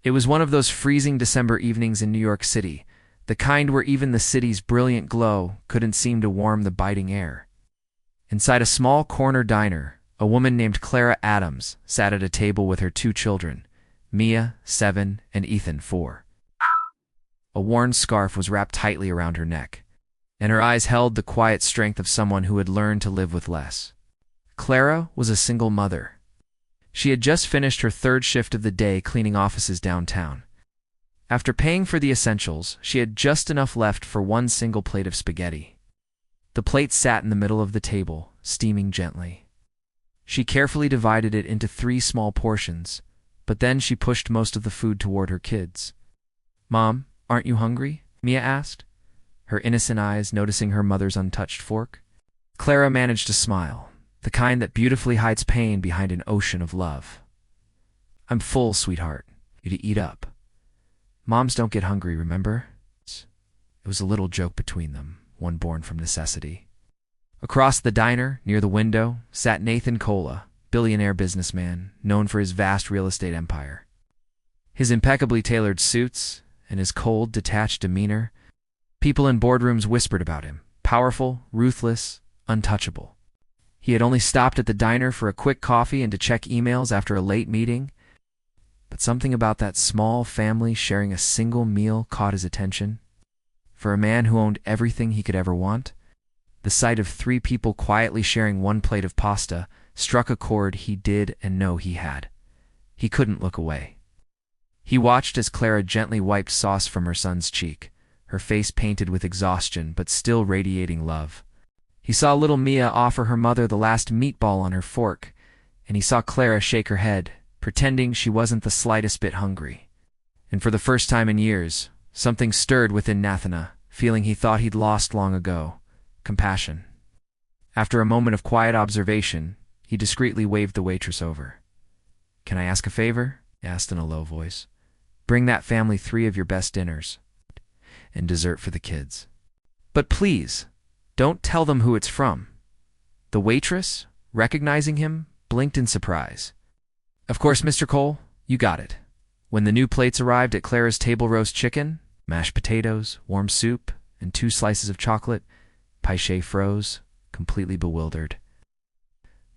It was one of those freezing December evenings in New York City, the kind where even the city's brilliant glow couldn't seem to warm the biting air. Inside a small corner diner, a woman named Clara Adams sat at a table with her two children, Mia, 7, and Ethan, 4. A worn scarf was wrapped tightly around her neck, and her eyes held the quiet strength of someone who had learned to live with less. Clara was a single mother. She had just finished her third shift of the day cleaning offices downtown. After paying for the essentials, she had just enough left for one single plate of spaghetti. The plate sat in the middle of the table, steaming gently. She carefully divided it into 3 small portions, but then she pushed most of the food toward her kids. "Mom, aren't you hungry?" Mia asked, her innocent eyes noticing her mother's untouched fork. Clara managed to smile, the kind that beautifully hides pain behind an ocean of love. "I'm full, sweetheart. You to eat up. Moms don't get hungry, remember?" It was a little joke between them, one born from necessity. Across the diner, near the window, sat Nathan Cola, billionaire businessman, known for his vast real estate empire. His impeccably tailored suits and his cold, detached demeanor, people in boardrooms whispered about him, powerful, ruthless, untouchable. He had only stopped at the diner for a quick coffee and to check emails after a late meeting, but something about that small family sharing a single meal caught his attention. For a man who owned everything he could ever want, the sight of 3 people quietly sharing one plate of pasta struck a chord he did and know he had. He couldn't look away. He watched as Clara gently wiped sauce from her son's cheek, her face painted with exhaustion but still radiating love. He saw little Mia offer her mother the last meatball on her fork, and he saw Clara shake her head, pretending she wasn't the slightest bit hungry. And for the first time in years, something stirred within Nathana, feeling he thought he'd lost long ago: compassion. After a moment of quiet observation, he discreetly waved the waitress over. "Can I ask a favor?" he asked in a low voice. "Bring that family 3 of your best dinners, and dessert for the kids. But please, don't tell them who it's from." The waitress, recognizing him, blinked in surprise. "Of course, Mr. Cole, you got it." When the new plates arrived at Clara's table, roast chicken, mashed potatoes, warm soup, and 2 slices of chocolate, Paishe froze, completely bewildered.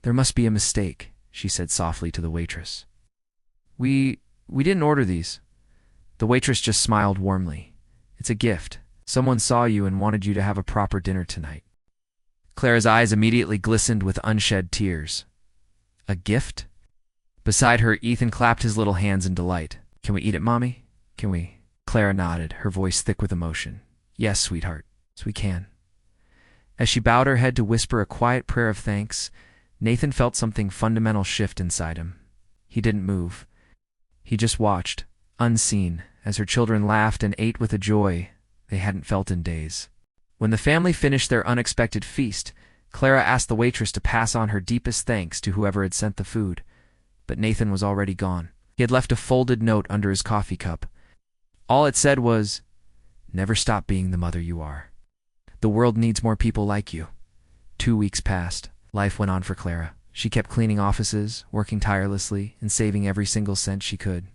"There must be a mistake," she said softly to the waitress. We didn't order these." The waitress just smiled warmly. "It's a gift. Someone saw you and wanted you to have a proper dinner tonight." Clara's eyes immediately glistened with unshed tears. "A gift?" Beside her, Ethan clapped his little hands in delight. "Can we eat it, Mommy? Can we?" Clara nodded, her voice thick with emotion. "Yes, sweetheart. Yes, we can." As she bowed her head to whisper a quiet prayer of thanks, Nathan felt something fundamental shift inside him. He didn't move. He just watched, unseen, as her children laughed and ate with a joy they hadn't felt in days. When the family finished their unexpected feast, Clara asked the waitress to pass on her deepest thanks to whoever had sent the food. But Nathan was already gone. He had left a folded note under his coffee cup. All it said was, "Never stop being the mother you are. The world needs more people like you." 2 weeks passed. Life went on for Clara. She kept cleaning offices, working tirelessly, and saving every single cent she could.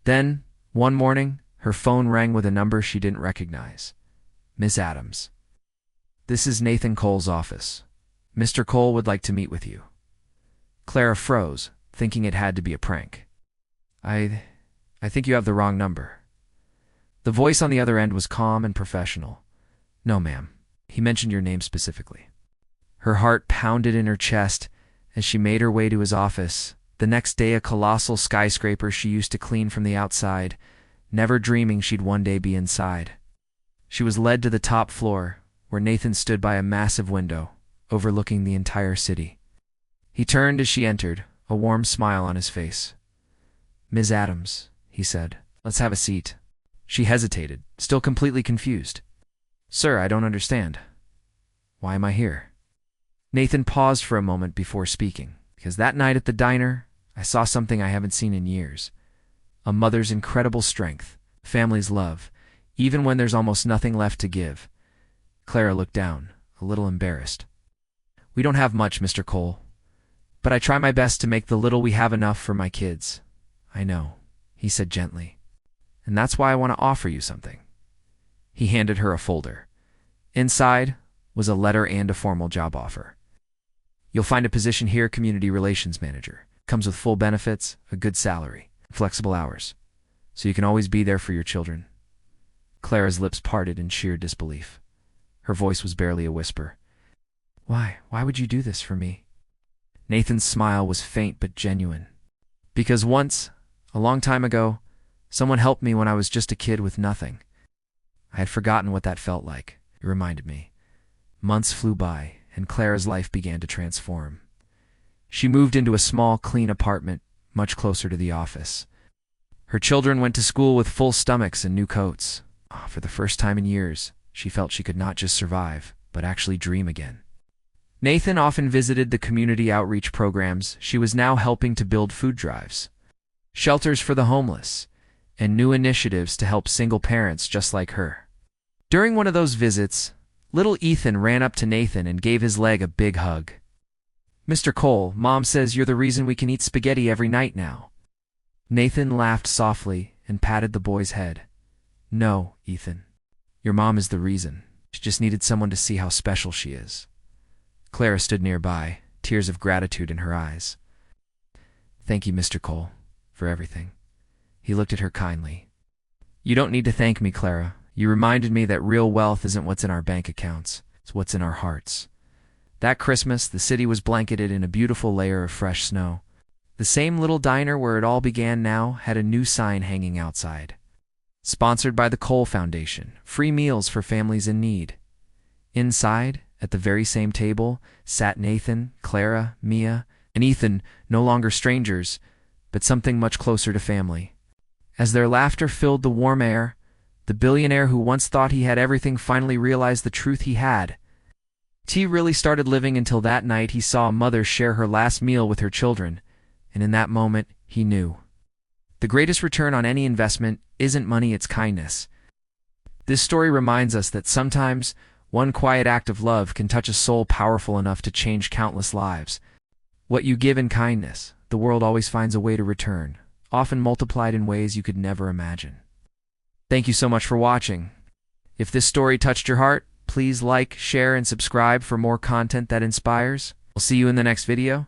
Then, one morning, her phone rang with a number she didn't recognize. "Miss Adams. This is Nathan Cole's office. Mr. Cole would like to meet with you." Clara froze, thinking it had to be a prank. I think you have the wrong number." The voice on the other end was calm and professional. "No, ma'am. He mentioned your name specifically." Her heart pounded in her chest as she made her way to his office, the next day a colossal skyscraper she used to clean from the outside, never dreaming she'd one day be inside. She was led to the top floor, where Nathan stood by a massive window, overlooking the entire city. He turned as she entered, a warm smile on his face. "Ms. Adams," he said, "let's have a seat." She hesitated, still completely confused. "Sir, I don't understand. Why am I here?" Nathan paused for a moment before speaking, because that night at the diner, I saw something I haven't seen in years. A mother's incredible strength, a family's love, even when there's almost nothing left to give. Clara looked down, a little embarrassed. "We don't have much, Mr. Cole, but I try my best to make the little we have enough for my kids." "I know," he said gently. and that's why I want to offer you something." He handed her a folder. Inside was a letter and a formal job offer. "You'll find a position here, Community Relations Manager. Comes with full benefits, a good salary, flexible hours, so you can always be there for your children." Clara's lips parted in sheer disbelief. Her voice was barely a whisper. Why would you do this for me?" Nathan's smile was faint but genuine. "Because once, a long time ago, someone helped me when I was just a kid with nothing. I had forgotten what that felt like," it reminded me. Months flew by, and Clara's life began to transform. She moved into a small, clean apartment, much closer to the office. Her children went to school with full stomachs and new coats. For the first time in years, she felt she could not just survive, but actually dream again. Nathan often visited the community outreach programs. She was now helping to build food drives, shelters for the homeless, and new initiatives to help single parents just like her. During one of those visits, little Ethan ran up to Nathan and gave his leg a big hug. "Mr. Cole, Mom says you're the reason we can eat spaghetti every night now." Nathan laughed softly and patted the boy's head. "No, Ethan. Your mom is the reason. She just needed someone to see how special she is." Clara stood nearby, tears of gratitude in her eyes. "Thank you, Mr. Cole, for everything." He looked at her kindly. "You don't need to thank me, Clara. You reminded me that real wealth isn't what's in our bank accounts. It's what's in our hearts." That Christmas, the city was blanketed in a beautiful layer of fresh snow. The same little diner where it all began now had a new sign hanging outside. Sponsored by the Cole Foundation, free meals for families in need. Inside, at the very same table, sat Nathan, Clara, Mia, and Ethan, no longer strangers, but something much closer to family. As their laughter filled the warm air, the billionaire who once thought he had everything finally realized the truth he had. T really started living until that night he saw a mother share her last meal with her children, and in that moment, he knew. The greatest return on any investment isn't money, it's kindness. This story reminds us that sometimes one quiet act of love can touch a soul powerful enough to change countless lives. What you give in kindness, the world always finds a way to return, often multiplied in ways you could never imagine. Thank you so much for watching. If this story touched your heart, please like, share, and subscribe for more content that inspires. We'll see you in the next video.